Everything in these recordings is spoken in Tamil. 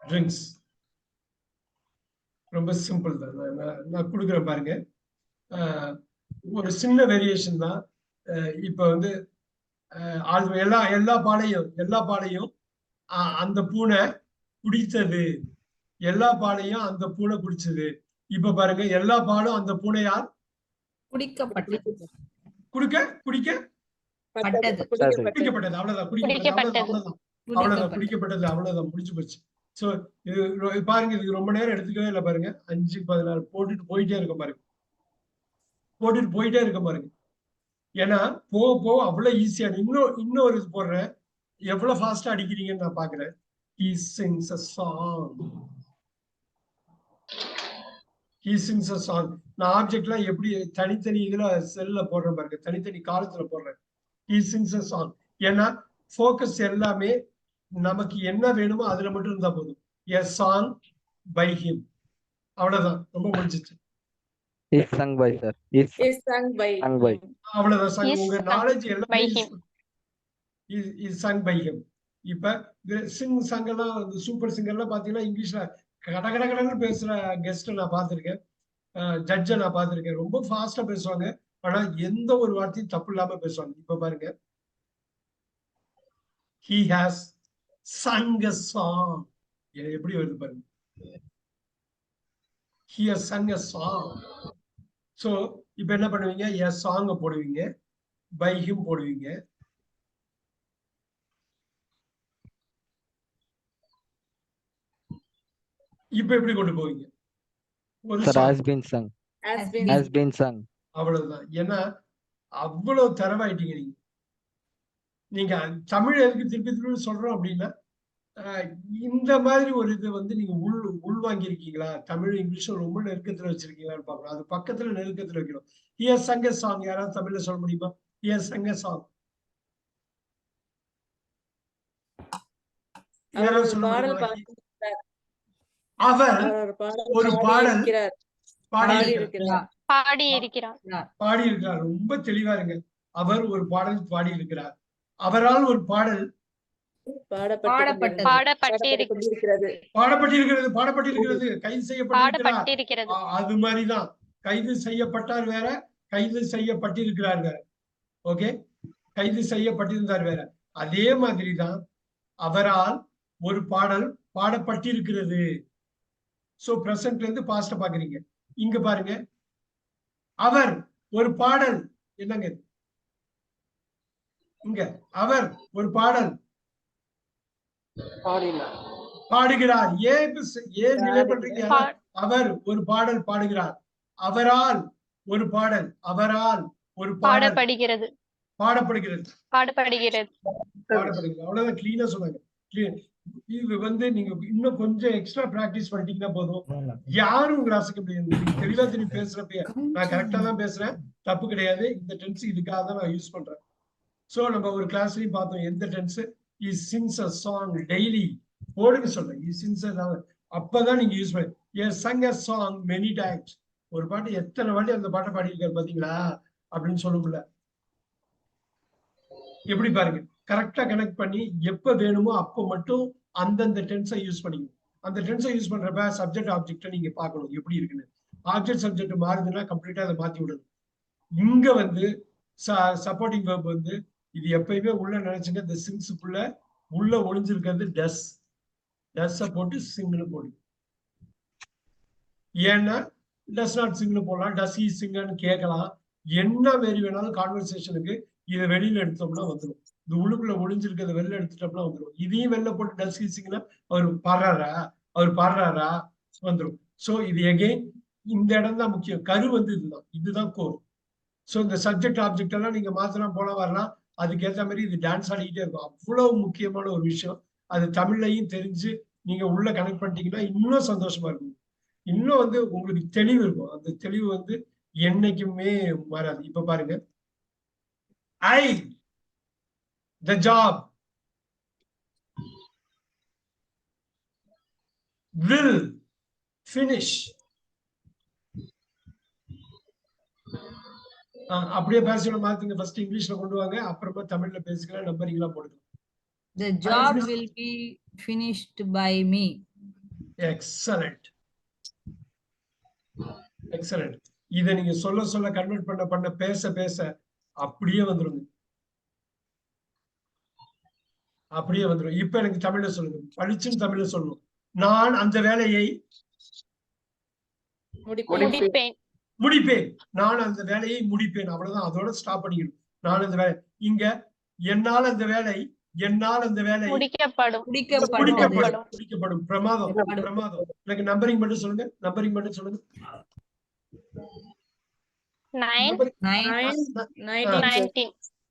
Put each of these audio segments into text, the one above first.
ட்ரிங்க்ஸ். ரொம்ப சிம்பிள் தான். நான் கொடுக்குறேன் பாருங்க. ஒரு சின்ன வேரியேஷன் தான். இப்ப வந்து எல்லா பாலையும் அந்த பூனை குடித்தது. எல்லா பாலையும் அந்த பூனை குடிச்சது. இப்ப பாருங்க, எல்லா பாலும் அந்த பூனையால் குடிக்கப்பட்டது. குடிக்கப்பட்டது. அவ்வளவுதான். குடிக்கப்பட்டது. அவ்வளவுதான். முடிச்சு போச்சு. சோ இது பாருங்க, இதுக்கு ரொம்ப நேரம் எடுத்துக்கவே இல்லை பாருங்க. 5-14 போட்டுட்டு போயிட்டே இருக்க பாருங்க. ஏன்னா போக போக அவ்வளவு ஈஸியா. இன்னொரு இது போடுறேன், எவ்வளவு ஃபாஸ்டா அடிக்கிறீங்கன்னு நான் பாக்குறேன். He sings a song. நான் ஆப்ஜெக்ட்லாம் எப்படி தனித்தனி இதுல செல்ல போடுறேன் பாருங்க, தனித்தனி காலத்துல போடுறேன். He sings a song. ஏன்னா போக்கஸ் எல்லாமே நமக்கு என்ன வேணுமோ அதுல மட்டும் இருந்தா போதும். A song by him. அவ்வளவுதான். ரொம்ப முடிஞ்சிச்சு. Is sung by sir. Is sung by. அவ்வளவுதான். உங்க நாலேஜ் எல்லாமே is sung by him. இப்ப சங் எல்லாம் சூப்பர் சிங்கர்லாம் பாத்தீங்கன்னா இங்கிலீஷ்ல கடகடன்னு பேசுற கெஸ்ட் நான் பார்த்திருக்கேன். ஜட்ஜ நான் பார்த்திருக்கேன். ரொம்ப ஃபாஸ்டா பேசுவாங்க. ஆனா எந்த ஒரு வார்த்தையும் தப்பு இல்லாம பேசுவாங்க. இப்ப பாருங்க, he has sung a song. எப்படி வருது பாருங்க. He has sung a song. So இப்ப என்ன பண்ணுவீங்க? a song போடுவீங்க, by him போடுவீங்க. இப்ப எப்படி கொண்டு போவீங்க? has been sung. அவ்வளவுதான். ஏன்னா அவ்வளவு தரவாயிட்டீங்க நீங்க தமிழ் எதுக்கு திருப்பி சொல்றோம் அப்படின்னா, இந்த மாதிரி ஒரு இது வந்து நீங்க உள்வாங்கி இருக்கீங்களா, தமிழ் இங்கிலீஷும் ரொம்ப நெருக்கத்துல வச்சிருக்கீங்களான்னு பாக்கணும். அது பக்கத்துல நெருக்கத்துல வைக்கணும். He has sung a song. யாராவது தமிழ்ல சொல்ல முடியுமா? He has sung a song. யாராவது சொல்ல முடியுமா? அவர் ஒரு பாடல் பாடியிருக்கிறார். ரொம்ப தெளிவா இருங்க. அவர் ஒரு பாடல் பாடி இருக்கிறார். அவரால் ஒரு பாடல் பாடப்பட்டிருக்கிறது. கைது செய்யப்பட்டிருக்கிறார். அது மாதிரிதான். கைது செய்யப்பட்டார் வேற, கைது செய்யப்பட்டிருக்கிறார் வேற. ஓகே, கைது செய்யப்பட்டிருந்தார் வேற. அதே மாதிரிதான் அவரால் ஒரு பாடல் பாடப்பட்டிருக்கிறது. சோ பிரசன்ட்ல இருந்து பாஸ்ட பாக்குறீங்க. இங்க பாருங்க, அவர் ஒரு பாடல். என்னங்க இங்க? அவர் ஒரு பாடல் பாடுகிறார். ஏன் நிலை பண்றீங்க? அவர் ஒரு பாடல் பாடுகிறார். அவரால் ஒரு பாடல் பாடப்படுகிறது. அவ்வளவுதான். கிளீனா சொன்னாங்க. இது வந்து நீங்க இன்னும் கொஞ்சம் எக்ஸ்ட்ரா பிராக்டிஸ் பண்ணிட்டீங்கன்னா போதும். யாரும் உங்களை அசைக்க முடியாது. தெளிவா திரும்பி பேசுறப்ப நான் கரெக்டா தான் பேசுறேன், தப்பு கிடையாது. இந்த டென்ஸ் இதுக்காக தான் நான் யூஸ் பண்றேன். சோ நம்ம ஒரு கிளாஸ்லயும் பார்த்தோம் எந்த tense. He sings a song daily. போடுங்க சொல்றேன். He sings a song. அப்பதான் நீங்க யூஸ் பண்ணி. He has sung a song many times. ஒரு பாட்டு எத்தனை வாட்டி அந்த பாட்டை பாடியிருக்காரு பாத்தீங்களா அப்படின்னு சொல்ல முடியல. எப்படி பாருங்க, கரெக்டா கனெக்ட் பண்ணி எப்ப வேணுமோ அப்ப மட்டும் அந்தந்த டென்ஸை யூஸ் பண்ணிக்கணும். அந்த டென்ஸை யூஸ் பண்றப்ப சப்ஜெக்ட் ஆப்ஜெக்டை நீங்க பார்க்கணும் எப்படி இருக்குன்னு. ஆப்ஜெக்ட் சப்ஜெக்ட் மாறுதுன்னா கம்ப்ளீட்டா அதை மாத்தி விடணும். இங்க வந்து சப்போர்ட்டிங் வெர்ப் வந்து இது எப்பயுமே உள்ள நினைச்சுங்க. இந்த சிங்ஸுக்குள்ள உள்ள ஒளிஞ்சிருக்கிறது டஸ். டஸ்ஸை போட்டு சிங்னு போடு. ஏன்னா டஸ் நாட் சிங்னு போடலாம், டஸ் ஈ சிங்னு கேட்கலாம். என்ன மாரி வேணாலும் கான்வர்சேஷனுக்கு இதை வெளியில எடுத்தோம்னா வந்துடும். இது உள்ளுக்குள்ள ஒளிஞ்சிருக்கிறத வெளில எடுத்துட்டோம்னா வந்துடும். இதையும் வெளில போட்டு டஸ் ஈ சிங்னா அவர் பாடுறாரா வந்துடும். சோ இது எகெயின் இந்த இடம் தான் முக்கியம். கரு வந்து இதுதான் கோர். சோ இந்த சப்ஜெக்ட் ஆப்ஜெக்ட் எல்லாம் நீங்க மாத்தலாம், போல வரலாம். அதுக்கேற்ற மாதிரி இது டான்ஸ் ஆடிக்கிட்டே இருக்கும். அவ்வளவு முக்கியமான ஒரு விஷயம். அது தமிழ்லையும் தெரிஞ்சு நீங்க உள்ள கனெக்ட் பண்ணிட்டீங்கன்னா இன்னும் சந்தோஷமா இருக்கும். இன்னும் வந்து உங்களுக்கு தெளிவு இருக்கும். அந்த தெளிவு வந்து என்னைக்குமே மாறாது. இப்ப பாருங்க, ஐ the job will finish. அப்படியே பேசின மாத்துங்க. ஃபர்ஸ்ட் இங்கிலீஷ்ல கொண்டு வாங்க, அப்புறமா தமிழ்ல பேசிக்கலாம், நம்பரிங்லாம் போடுங்க. The job finish. will be finished by me. Excellent excellent. இதை நீங்க சொல்ல சொல்ல கன்வெர்ட் பண்ண பேச பேச அப்படியே வந்துருங்க. அப்படியே வந்துரும். இப்ப எனக்கு தமிழ்ல சொல்லுங்க, பளிச்சுன்னு தமிழ்ல சொல்லணும். நான் அந்த வேலையை முடிப்பேன். நான் அந்த வேலையை முடிப்பேன். அவ்வளவுதான், அதோட ஸ்டாப் பண்ணிக்கணும். நான் அந்த வேலை, இங்க என்னால் அந்த வேலை முடிக்கப்படும். பிரமாதம். எனக்கு நம்பரிங் மட்டும் சொல்லுங்க.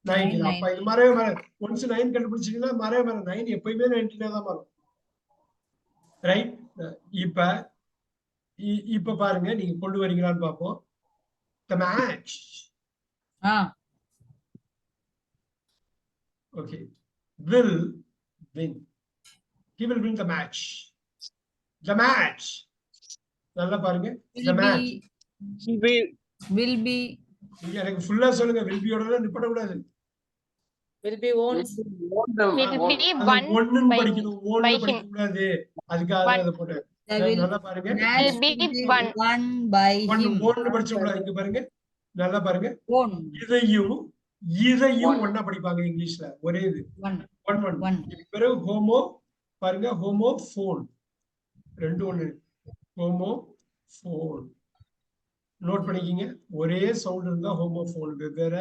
19. அப்ப இது மறவே ஒன்ஸ் 9 கண்டுபிடிச்சீங்கன்னா மறவே 9 எப்பயுமே 19 தான் வரும். ரைட். இப்ப பாருங்க, நீங்க கொண்டு வரீங்களான்னு பாப்போம். The match. Okay. Will win. He will win the match. The match. நல்லா பாருங்க. The match. Will be. எனக்கு ஃபுல்லா சொல்லுங்க. will be ஓட நிப்பட கூடாது. will be won படிக்கணும். ஓன் படிக்க கூடாது. அதுக்காக அதை போட்டேன். நல்லா பாருங்க. Won by him. ஓன் படிச்ச கூடாது. இங்க பாருங்க. நல்லா பாருங்க. இதையும் ஒண்ணா படிப்பாங்க இங்கிலீஷ்ல. ஒரே இது. ஒன். பிறகு ஹோமோ பாருங்க. ஹோமோஃபோன். ரெண்டு ஒண்ணு. ஹோமோஃபோன். நோட் பண்ணிக்கிங்க. ஒரே சவுண்ட் இருந்தா ஹோமோஃபோன். வெவ்வேற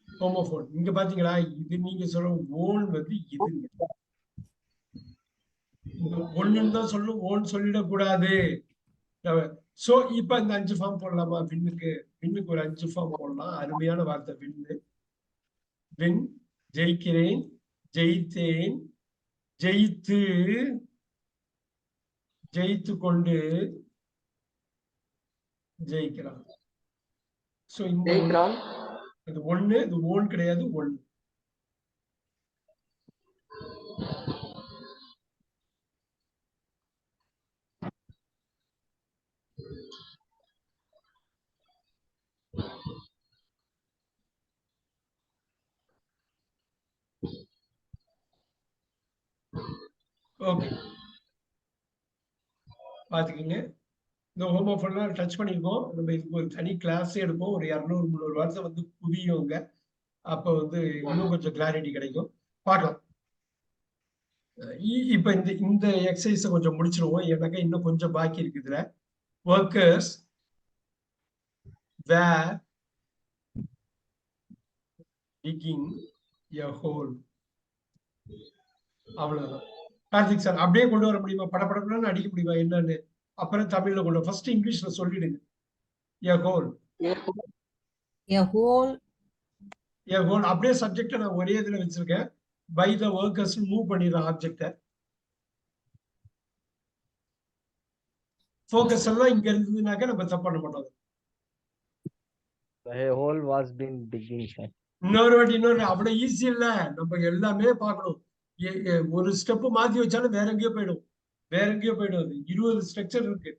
ஹோமோஃபோன். இங்க பாத்தீங்களா, இது நீங்க சொல்ற ஓன் வந்து இதுங்க. ஒண்ணுன்னு தான் சொல்லணும், ஓன் சொல்லிடக்கூடாது. சோ இப்ப இந்த 5 ஃபார்ம் போடலாமா? விண்ணுக்கு ஒரு 5 ஃபார்ம் போடலாம். அருமையான வார்த்தை விண்ணு. வின், ஜெயிக்கிறேன், ஜெயித்தேன், ஜெயித்து கொண்டு, ஜெயிக்கிறான். சோ இந்த இது ஒண்ணு, இது ஓன் கிடையாது. ஒண்ணு. ஓகே, பாத்துக்கீங்க. இந்த ஹோமோஃபோன்லாம் டச் பண்ணிருக்கோம். நம்ம இதுக்கு ஒரு தனி கிளாஸே எடுப்போம். ஒரு 200-300 வார்த்தை வந்து புதியவங்க. அப்ப வந்து இன்னும் கொஞ்சம் கிளாரிட்டி கிடைக்கும். பார்க்கலாம். இப்ப இந்த எக்ஸசைஸ கொஞ்சம் முடிச்சிருவோம். எனக்கு இன்னும் கொஞ்சம் பாக்கி இருக்கு. இதுல workers were digging a hole. அவ்வளவுதான். கார்த்திக் சார் அப்படியே கொண்டு வர முடியுமா? படப்படப்படன்னு அடிக்க முடியுமா என்னன்னு? அப்புறம் தமிழ்ல கொண்டு ஃபர்ஸ்ட் இங்கிலீஷ்ல சொல்லிடுங்க. a hole. அப்படியே சப்ஜெக்ட நான் ஒரே இதுல வச்சிருக்கேன். by the workers மூவ் பண்ணிடுறேன் ஆப்ஜெக்ட. ஃபோக்கஸ் எல்லாம் இங்க இருந்ததுனாக்க நம்ம தப்பு பண்ண மாட்டோம். The hole was been digging, sir. இன்னொரு அவ்வளவு ஈஸி இல்ல. நம்ம எல்லாமே பார்க்கணும். ஒரு ஸ்டெப் மாத்தி வச்சாலும் வேற எங்கேயோ போயிடும். அது 20 ஸ்ட்ரக்சர் இருக்கு.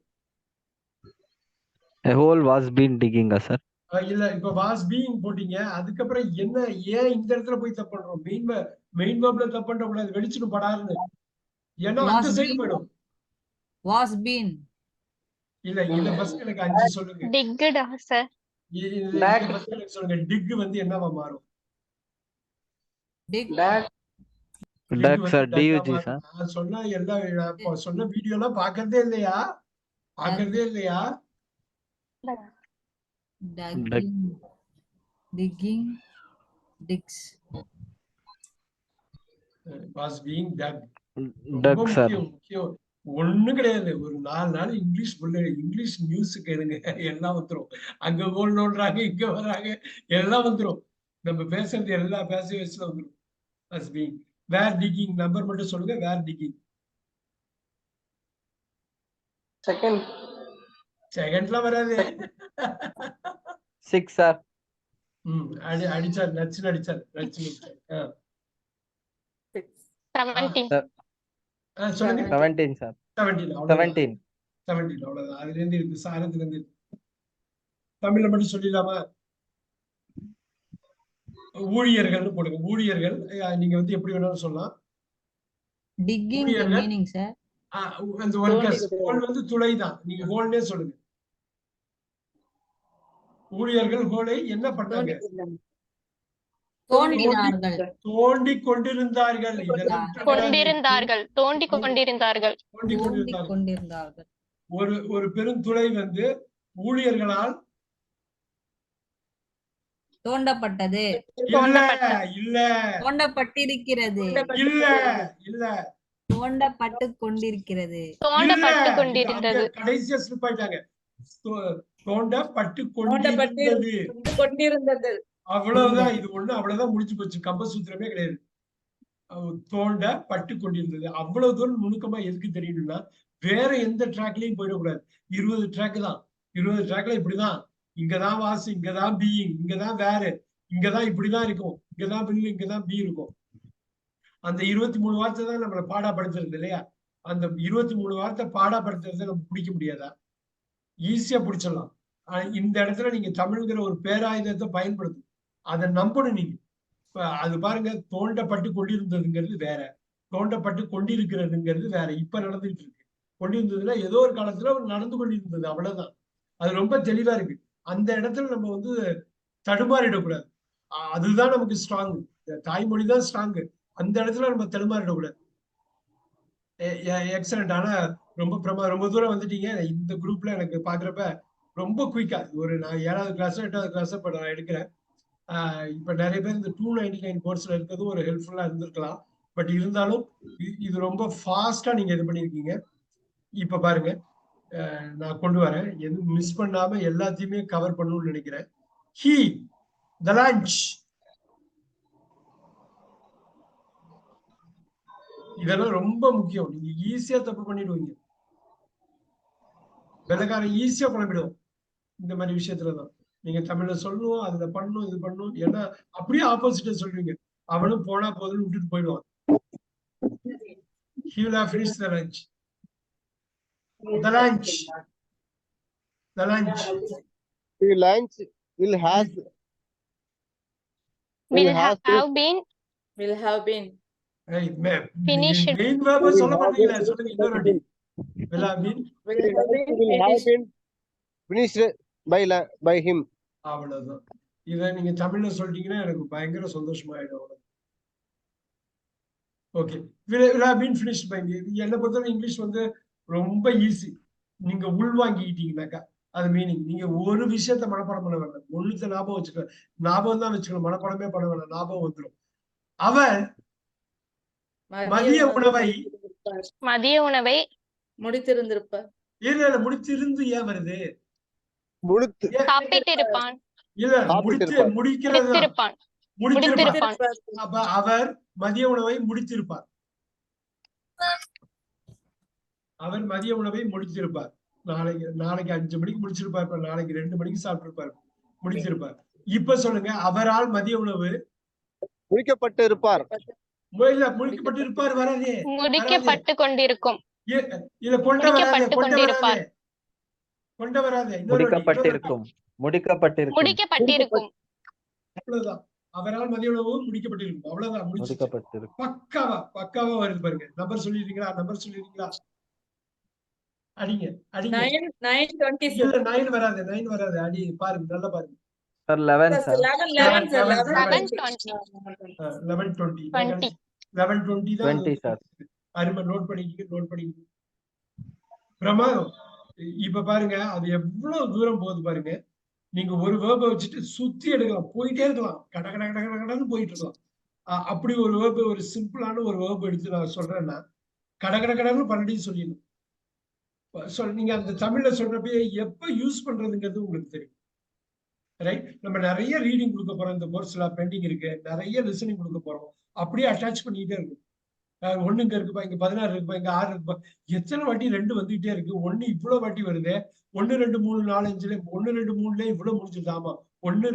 A hole was been digging, sir. இல்ல, இப்ப வாஸ் பீயிங் போட்டீங்க. அதுக்கப்புறம் என்ன, ஏன் இந்த இடத்துல போய் தப்பு பண்றோம்? மெயின் வேர்ப்ல தப்பு பண்ண கூடாது. வெடிச்சிடும் படாருன்னு. ஏன்னா அந்த சைடு போயிடும். Was been. இல்ல, இத ஃபர்ஸ்ட் எனக்கு 5 சொல்லுங்க. Dict sir. சொல்லுங்க. டிக் வந்து என்னவா மாறும்? Dig. Duck, sir. DUG, sir. நான் சொன்ன சொன்ன வீடியோ எல்லாம் பாக்குறதே இல்லையா? Digging. Digs. was being dug. Duck, sir. முக்கியம். ஒண்ணும் கிடையாது. ஒரு 4 நாள் இங்கிலீஷ் நியூஸ் கேளுங்க. எல்லாம் வந்துரும். அங்க கோல் நோடுறாங்க, இங்க வராங்க, எல்லாம் வந்துரும். நம்ம பேசுறது எல்லா பேசவேஸ்ல வந்துரும். was being. where digging number மட்டும் சொல்லுங்க. where digging. செகண்ட்ல வராது. 6, sir. அடிச்சார். நச்சு அடிச்சார். 17. சொல்லுங்க. 17, sir. 17 அவ்வளவுதான். அதுல இருந்து இருக்கு, சாரத்துல இருந்து. தமிழ்ல மட்டும் சொல்லிடலாமா? ஊழியர்கள்னு போடுங்க. ஊழியர்கள் நீங்க வந்து எப்படி வேணாலும் சொல்லலாம். digging the ஊழியர்கள் meaning sir. அந்த ஒர்க்கர்ஸ் ஹோல் வந்து துளை தான். நீங்க ஹோல்னே சொல்லுங்க. ஊழியர்கள் ஹோலை என்ன பண்ணாங்க? தோண்டினார்கள். தோண்டி கொண்டிருந்தார்கள். இதெல்லாம் கொண்டிருந்தார்கள். தோண்டி கொண்டிருந்தார்கள். தோண்டி கொண்டிருந்தார்கள். கொண்டிருந்தார்கள். ஒரு பெருந்துளை வந்து ஊழியர்களால் தோண்டப்பட்டது. இல்ல இல்ல தோண்டப்பட்டிருக்கிறது. இல்ல இல்ல தோண்டப்பட்டு கொண்டிருக்கிறது. தோண்டப்பட்டு இல்ல. கொண்டிருந்தது. அங்க கடைசியா ஸ்லிப் ஆயிட்டாங்க. தோண்டப்பட்டு கொண்டிருந்தது. கொண்டிருந்தது. அவ்வளவுதான். இது ஒண்ணு அவ்வளவுதான் முடிஞ்சு போச்சு. கம்பசூத்திரமே கிடையாது. தோண்டப்பட்டு கொண்டிருந்தது. அவ்வளவு தூரம் நுணுக்கமா எதுக்கு தெரியணும்னா வேற எந்த ட்ராக்லயும் போயிடக்கூடாது. 20 ட்ராக் தான். 20 ட்ராக்ல இப்படிதான். இங்கதான் வாசு, இங்கதான் பீயிங், இங்கதான் வேற, இங்கதான் இப்படிதான் இருக்கும், இங்கதான் பில்லு, இங்கதான் பி இருக்கும். அந்த 23 வார்த்தை தான் நம்மளை பாடாப்படுத்துறது இல்லையா? அந்த 23 வார்த்தை பாடாப்படுத்துறதை நம்ம பிடிக்க முடியாதா? ஈஸியா பிடிச்சிடலாம். இந்த இடத்துல நீங்க தமிழ்ங்கிற ஒரு பேராயுதத்தை பயன்படுத்தும். அதை நம்பணும் நீங்க. அது பாருங்க, தோண்டப்பட்டு கொண்டிருந்ததுங்கிறது வேற, தோண்டப்பட்டு கொண்டிருக்கிறதுங்கிறது வேற. இப்ப நடந்துட்டு இருக்கு. கொண்டிருந்ததுல ஏதோ ஒரு காலத்துல நடந்து கொண்டிருந்தது, அவ்வளவுதான். அது ரொம்ப தெளிவா இருக்கு. அந்த இடத்துல நம்ம வந்து தடுமாறிடக்கூடாது. அதுதான் நமக்கு ஸ்ட்ராங். தாய்மொழி தான் ஸ்ட்ராங். அந்த இடத்துல நம்ம தடுமாறிடக்கூடாது. எக்ஸலண்ட். ஆனா ரொம்ப தூரம் வந்துட்டீங்க. இந்த குரூப்ல எனக்கு பாக்குறப்ப ரொம்ப குயிக்கா ஒரு நான் 7வது கிளாஸ் 8வது கிளாஸ் இப்ப நான் எடுக்கிறேன். இப்ப நிறைய பேர் இந்த 299 கோர்ஸ்ல இருக்கிறது ஒரு ஹெல்ப்ஃபுல்லா இருந்திருக்கலாம். பட் இருந்தாலும் இது ரொம்ப ஃபாஸ்டா நீங்க இது பண்ணிருக்கீங்க. இப்ப பாருங்க, நான் கொண்டு வரேன். எதுவும் மிஸ் பண்ணாம எல்லாத்தையுமே கவர் பண்ணணும்னு நினைக்கிறேன். He, the lunch. இதெல்லாம் ரொம்ப முக்கியம். நீங்க ஈஸியா தப்பு பண்ணிடுவீங்க. வெள்ளக்காரன் ஈஸியா குழம்பிடுவோம் இந்த மாதிரி விஷயத்துலதான். நீங்க தமிழ்ல சொல்லணும், அதுல பண்ணணும், இது பண்ணணும். ஏன்னா அப்படியே ஆப்போசிட்டா சொல்றீங்க. அவனும் போனா போதுன்னு விட்டுட்டு போயிடுவான். He will have finished the lunch. The lunch. The lunch. The lunch will have been finished. Main verb சொல்ல மாட்டீங்களா? சொல்லுங்க இன்னொரு வாட்டி. Will have been finished by him. அவ்வளவுதான். இதை நீங்க தமிழ்ல சொல்லிட்டீங்கன்னா எனக்கு பயங்கர சந்தோஷமாயிடும். Okay, will have been finished by me. என்னை பொறுத்தவரை இங்கிலீஷ் வந்து ரொம்ப ஈஸி. நீங்க உள்வாங்கிக்கிட்டீங்கன்னாக்கா அது மீனிங். நீங்க ஒரு விஷயத்த மனப்பாடம் பண்ண வேண்டாம். ஒண்ணுத்த ஞாபகம் வச்சுக்க. ஞாபகம் தான் வச்சுக்கணும். மனப்பாடமே பண்ண வேண்டாம். ஞாபகம் வந்துடும். அவர் மதிய உணவை முடித்திருந்திருப்பார். இல்ல முடித்திருந்து ஏன் வருது? சாப்பிட்டிருப்பான். இல்ல முடித்திருப்பான். அப்ப அவர் மதிய உணவை முடித்திருப்பார். அவர் மதிய உணவை முடித்திருப்பார். நாளைக்கு 5 மணிக்கு முடிச்சிருப்பார். நாளைக்கு 2 மணிக்கு சாப்பிட்டிருப்பார். முடித்திருப்பார். இப்ப சொல்லுங்க, அவரால் மதிய உணவு முடிக்கப்பட்டு இருப்பார். இல்ல முடிக்கப்பட்டு இருப்பார் வராதே. முடிக்கப்பட்டு கொண்டிருக்கும். இல்ல கொண்ட வராதே. முடிக்கப்பட்டிருக்கும். அவ்வளவுதான். அவரால் மதிய உணவு முடிக்கப்பட்டிருக்கும். அவ்வளவுதான். முடிக்கப்பட்டிருக்கும். பக்காவா வருது பாருங்க. நம்பர் சொல்லிடுறீங்களா? அடிங்க. 9 வராது. 9 வராது. அடி பாருங்க, நல்லா பாருங்க. Sir 11 sir. 11:20 தான். 20 sir. அருமை. நோட் பண்ணிக்கிங்க. பிரமாதம். இப்ப பாருங்க, அது எவ்வளவு தூரம் போகுது பாருங்க. நீங்க ஒரு வேர்பை வச்சுட்டு சுத்தி எடுக்கலாம், போயிட்டே இருக்கலாம். கடன்னு போயிட்டு இருக்கலாம். அப்படி ஒரு வேர்பு, ஒரு சிம்பிளான ஒரு வேர்பு எடுத்து நான் சொல்றேன்னா கடன்னு பன்னெண்டையும் சொல்லிடணும். நீங்க அந்த தமிழ்ல சொல்றப்ப எப்ப யூஸ் பண்றதுங்கிறது உங்களுக்கு தெரியும். ரைட்? நம்ம நிறைய ரீடிங் கொடுக்க போறோம். இந்த கோர்ஸ்ல பெண்டிங் இருக்கு. நிறைய லிசனிங் கொடுக்க போறோம். அப்படியே அட்டாச் பண்ணிட்டே இருக்கும். 1 இங்க இருக்குப்பா, இங்க 16 இருக்குப்பா, இங்க 6 இருக்குப்பா. எத்தனை வாட்டி 2 வந்துகிட்டே இருக்கு. 1 இவ்வளவு வாட்டி வருது. 1 2 3 4 5 1 2 3 இவ்வளவு முடிஞ்சுது. ஆமா, 1